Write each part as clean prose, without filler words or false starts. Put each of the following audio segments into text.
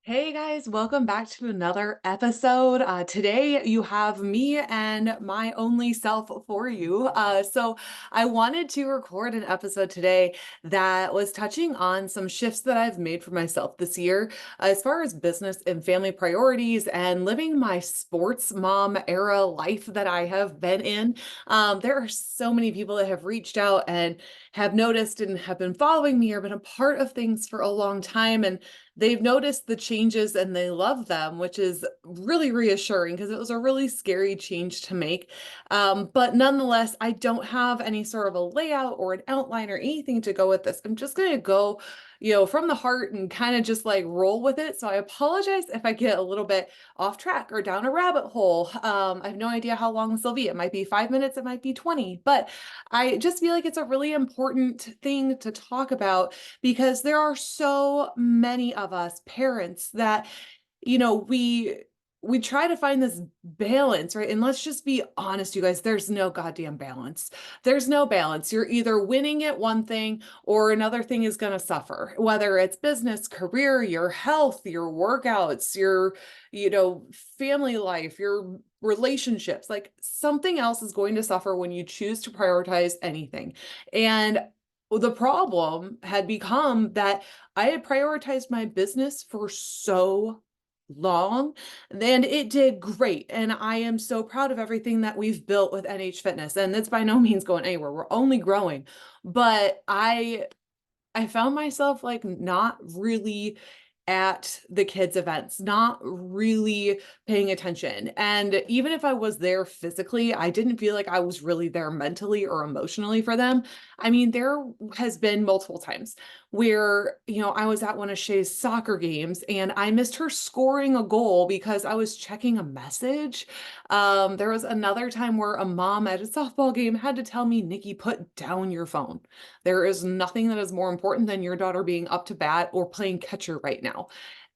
Hey guys, welcome back to another episode. Today you have me and my only self for you. So I wanted to record an episode today that was touching on some shifts that I've made for myself this year, as far as business and family priorities and living my sports mom era life that I have been in. There are so many people that have reached out and have noticed and have been following me or been a part of things for a long time. And they've noticed the changes and they love them, which is really reassuring because it was a really scary change to make. But nonetheless, I don't have any sort of a layout or an outline or anything to go with this. I'm just going to go, from the heart and kind of just like roll with it. So I apologize if I get a little bit off track or down a rabbit hole. I have no idea how long this will be. It might be 5 minutes, it might be 20, but I just feel like it's a really important thing to talk about because there are so many of us parents that we try to find this balance, right? And let's just be honest, you guys, there's no goddamn balance. There's no balance. You're either winning at one thing or another thing is going to suffer, whether it's business, career, your health, your workouts, your family life, your relationships. Like something else is going to suffer when you choose to prioritize anything. And the problem had become that I had prioritized my business for so long, and it did great. And I am so proud of everything that we've built with NH Fitness. And it's by no means going anywhere. We're only growing. But I found myself like not really at the kids' events, not really paying attention. And even if I was there physically, I didn't feel like I was really there mentally or emotionally for them. I mean, there has been multiple times where, I was at one of Shay's soccer games and I missed her scoring a goal because I was checking a message. There was another time where a mom at a softball game had to tell me, Nikki, put down your phone. There is nothing that is more important than your daughter being up to bat or playing catcher right now.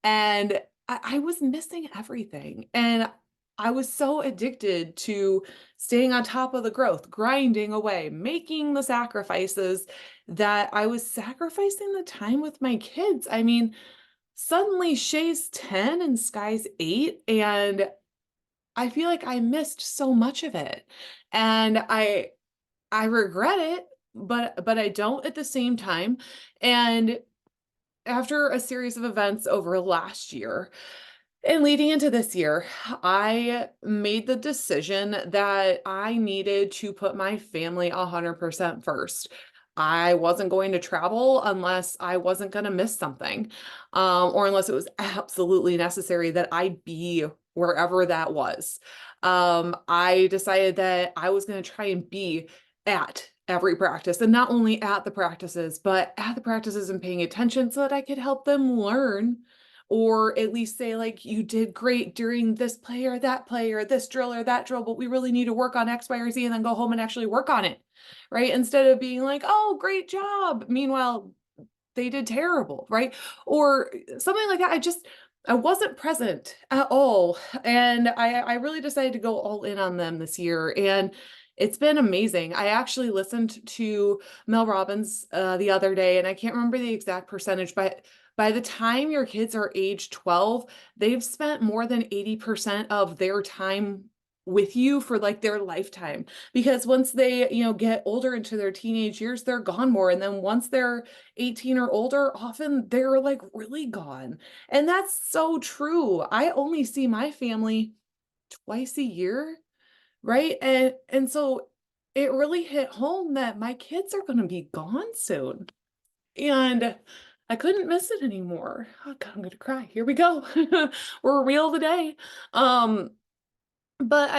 And I was missing everything. And I was so addicted to staying on top of the growth, grinding away, making the sacrifices that I was sacrificing the time with my kids. I mean, suddenly Shay's 10 and Sky's 8, and I feel like I missed so much of it. And I regret it, but I don't at the same time. And after a series of events over last year and leading into this year, I made the decision that I needed to put my family 100% first. I wasn't going to travel unless I wasn't going to miss something, or unless it was absolutely necessary that I be wherever that was. I decided that I was going to try and be at every practice, and not only at the practices, but at the practices and paying attention so that I could help them learn, or at least say like, you did great during this play or this drill or that drill, but we really need to work on X, Y, or Z, and then go home and actually work on it. Right. Instead of being like, oh, great job. Meanwhile, they did terrible. Right. Or something like that. I wasn't present at all. And I really decided to go all in on them this year. And it's been amazing. I actually listened to Mel Robbins the other day, and I can't remember the exact percentage, but by the time your kids are age 12, they've spent more than 80% of their time with you for like their lifetime. Because once they, get older into their teenage years, they're gone more. And then once they're 18 or older, often they're like really gone. And that's so true. I only see my family twice a year, right? And so it really hit home that my kids are going to be gone soon. And I couldn't miss it anymore. Oh God, I'm gonna cry. Here we go. We're real today. Um, but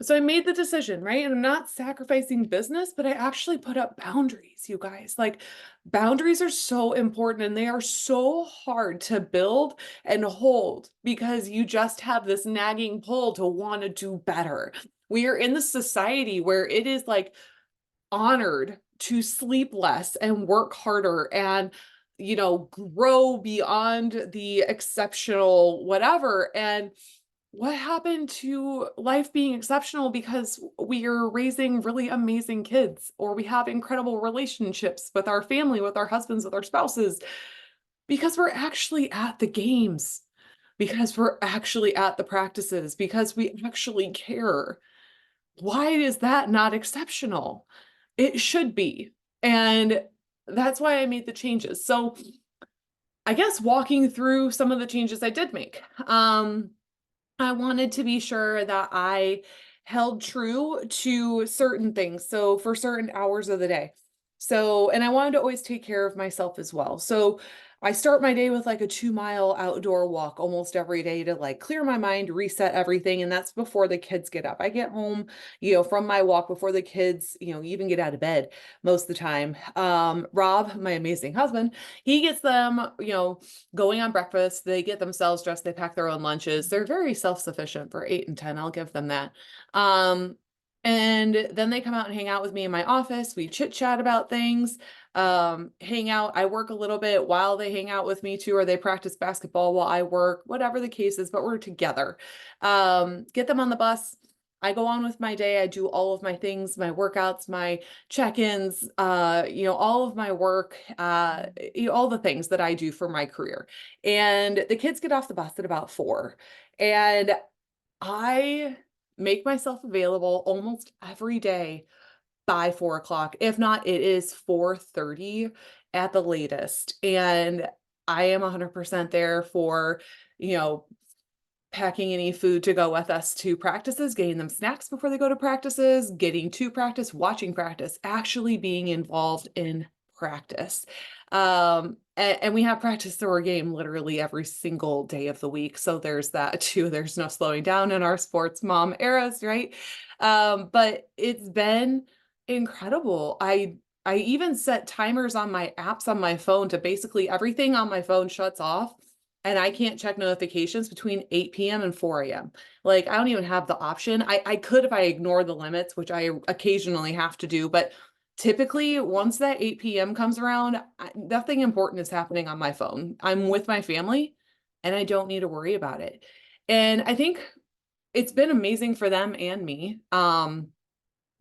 so I made the decision, right? And I'm not sacrificing business, but I actually put up boundaries, you guys. Like boundaries are so important and they are so hard to build and hold because you just have this nagging pull to want to do better. We are in the society where it is like honored to sleep less and work harder and grow beyond the exceptional whatever. And what happened to life being exceptional because we are raising really amazing kids or we have incredible relationships with our family, with our husbands, with our spouses? Because we're actually at the games, because we're actually at the practices, because we actually care. Why is that not exceptional? It should be. And that's why I made the changes. So I guess walking through some of the changes I did make. I wanted to be sure that I held true to certain things. So for certain hours of the day. So, and I wanted to always take care of myself as well. So I start my day with like a 2 mile outdoor walk almost every day to like clear my mind, reset everything. And that's before the kids get up. I get home, from my walk before the kids, even get out of bed most of the time. Rob, my amazing husband, he gets them, going on breakfast. They get themselves dressed, they pack their own lunches. They're very self-sufficient for 8 and 10. I'll give them that. Um, and then they come out and hang out with me in my office. We chit chat about things, hang out. I work a little bit while they hang out with me too, or they practice basketball while I work, whatever the case is, but we're together. Get them on the bus. I go on with my day. I do all of my things, my workouts, my check-ins, all of my work, all the things that I do for my career. And the kids get off the bus at about 4. And I make myself available almost every day by 4 o'clock. If not, it is 4:30 at the latest. And I am 100% there for, you know, packing any food to go with us to practices, getting them snacks before they go to practices, getting to practice, watching practice, actually being involved in practice. And we have practice or game literally every single day of the week. So there's that too. There's no slowing down in our sports mom eras, right? But it's been incredible. I even set timers on my apps on my phone to basically everything on my phone shuts off and I can't check notifications between 8 p.m. and 4 a.m. Like I don't even have the option. I could if I ignore the limits, which I occasionally have to do, but typically once that 8 p.m. comes around, nothing important is happening on my phone. I'm with my family and I don't need to worry about it. And I think it's been amazing for them and me.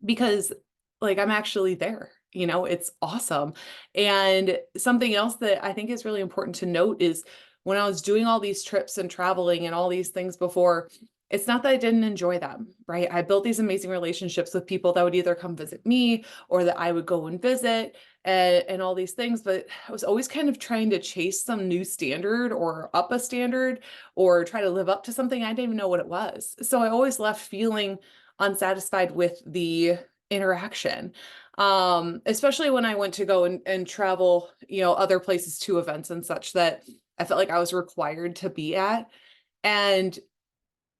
Because like I'm actually there, it's awesome. And something else that I think is really important to note is when I was doing all these trips and traveling and all these things before, it's not that I didn't enjoy them, right? I built these amazing relationships with people that would either come visit me or that I would go and visit and all these things. But I was always kind of trying to chase some new standard or up a standard or try to live up to something I didn't even know what it was. So I always left feeling unsatisfied with the interaction. Especially when I went to go and travel, other places to events and such that I felt like I was required to be at. And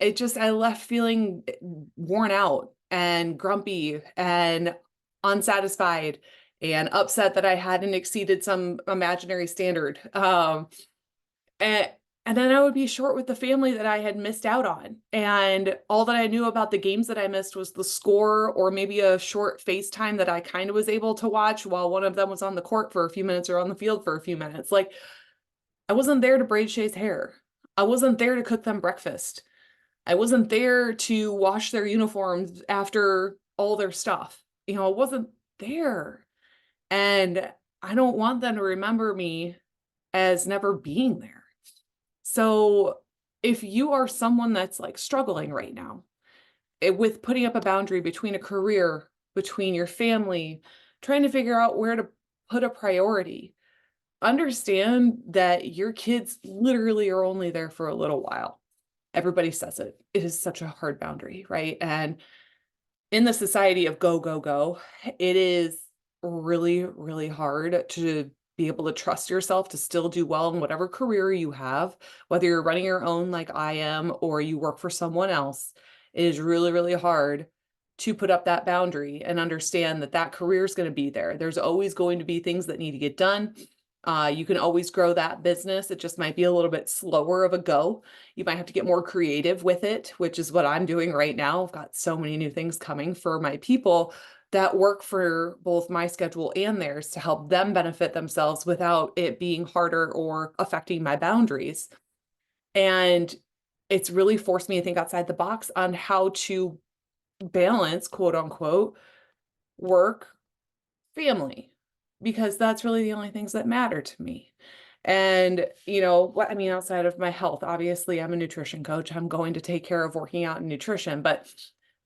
I left feeling worn out and grumpy and unsatisfied and upset that I hadn't exceeded some imaginary standard. And and then I would be short with the family that I had missed out on. And all that I knew about the games that I missed was the score or maybe a short FaceTime that I kind of was able to watch while one of them was on the court for a few minutes or on the field for a few minutes. Like I wasn't there to braid Shay's hair. I wasn't there to cook them breakfast. I wasn't there to wash their uniforms after all their stuff. I wasn't there. And I don't want them to remember me as never being there. So if you are someone that's like struggling right now with putting up a boundary between a career, between your family, trying to figure out where to put a priority, understand that your kids literally are only there for a little while. Everybody says it. It is such a hard boundary, right? And in the society of go, go, go, it is really, really hard to be able to trust yourself to still do well in whatever career you have, whether you're running your own like I am or you work for someone else. It is really, really hard to put up that boundary and understand that that career is going to be there. There's always going to be things that need to get done. You can always grow that business. It just might be a little bit slower of a go. You might have to get more creative with it, which is what I'm doing right now. I've got so many new things coming for my people that work for both my schedule and theirs to help them benefit themselves without it being harder or affecting my boundaries. And it's really forced me to think outside the box on how to balance, quote unquote, work, family, because that's really the only things that matter to me. And, what I mean, outside of my health, obviously, I'm a nutrition coach. I'm going to take care of working out and nutrition, but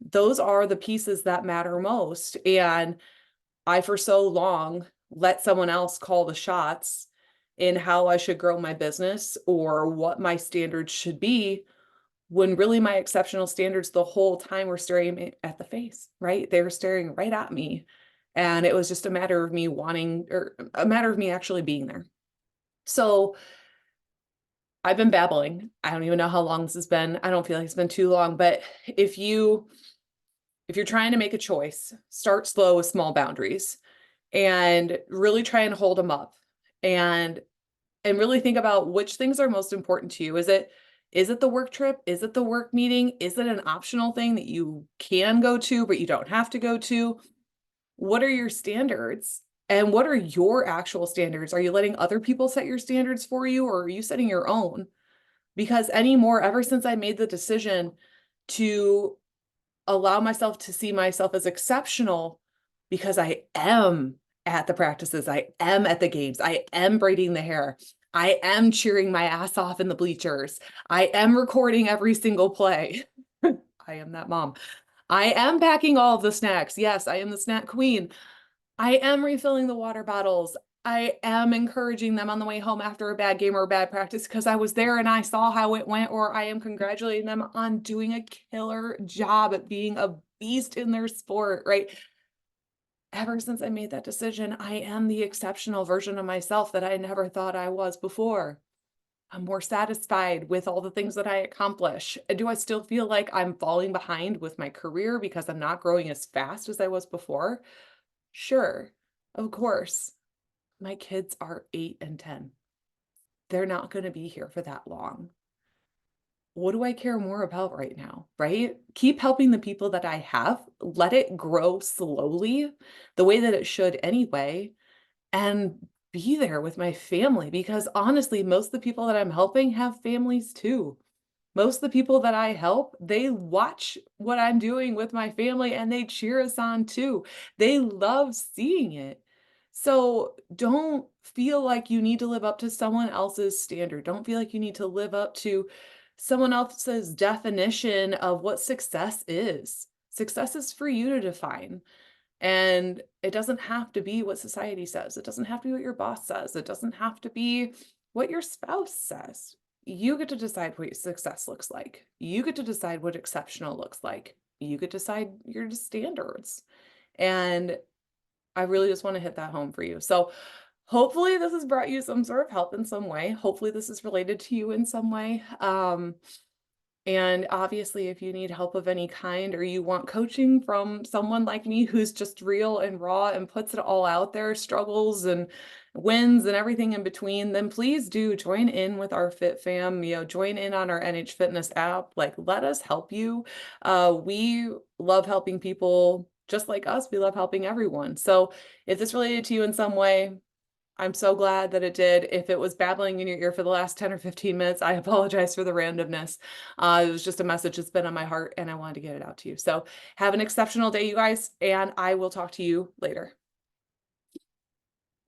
those are the pieces that matter most. And I, for so long, let someone else call the shots in how I should grow my business or what my standards should be, when really my exceptional standards the whole time were staring me at the face, right? They were staring right at me. And it was just a matter of me wanting, or a matter of me actually being there. So I've been babbling. I don't even know how long this has been. I don't feel like it's been too long, but if you're trying to make a choice, start slow with small boundaries and really try and hold them up, and really think about which things are most important to you. Is it the work trip? Is it the work meeting? Is it an optional thing that you can go to but you don't have to go to? What are your standards? And what are your actual standards? Are you letting other people set your standards for you, or are you setting your own? Because anymore, ever since I made the decision to allow myself to see myself as exceptional, because I am at the practices, I am at the games, I am braiding the hair, I am cheering my ass off in the bleachers, I am recording every single play. I am that mom. I am packing all of the snacks. Yes, I am the snack queen. I am refilling the water bottles. I am encouraging them on the way home after a bad game or a bad practice because I was there and I saw how it went, or I am congratulating them on doing a killer job at being a beast in their sport, right? Ever since I made that decision, I am the exceptional version of myself that I never thought I was before. I'm more satisfied with all the things that I accomplish. Do I still feel like I'm falling behind with my career because I'm not growing as fast as I was before? Sure, of course. My kids are 8 and 10. They're not going to be here for that long. What do I care more about right now, right? Keep helping the people that I have. Let it grow slowly, the way that it should anyway, and be there with my family, because honestly, most of the people that I'm helping have families too. Most of the people that I help, they watch what I'm doing with my family and they cheer us on too. They love seeing it. So don't feel like you need to live up to someone else's standard. Don't feel like you need to live up to someone else's definition of what success is. Success is for you to define. And it doesn't have to be what society says. It doesn't have to be what your boss says. It doesn't have to be what your spouse says. You get to decide what success looks like. You get to decide what exceptional looks like. You get to decide your standards. And I really just want to hit that home for you. So hopefully this has brought you some sort of help in some way. Hopefully this is related to you in some way. And obviously, if you need help of any kind, or you want coaching from someone like me who's just real and raw and puts it all out there, struggles and wins and everything in between, then please do join in with our Fit Fam, join in on our NH Fitness app. Like, let us help you. We love helping people just like us. We love helping everyone. So if this related to you in some way, I'm so glad that it did. If it was babbling in your ear for the last 10 or 15 minutes, I apologize for the randomness. It was just a message that's been on my heart and I wanted to get it out to you. So have an exceptional day, you guys, and I will talk to you later.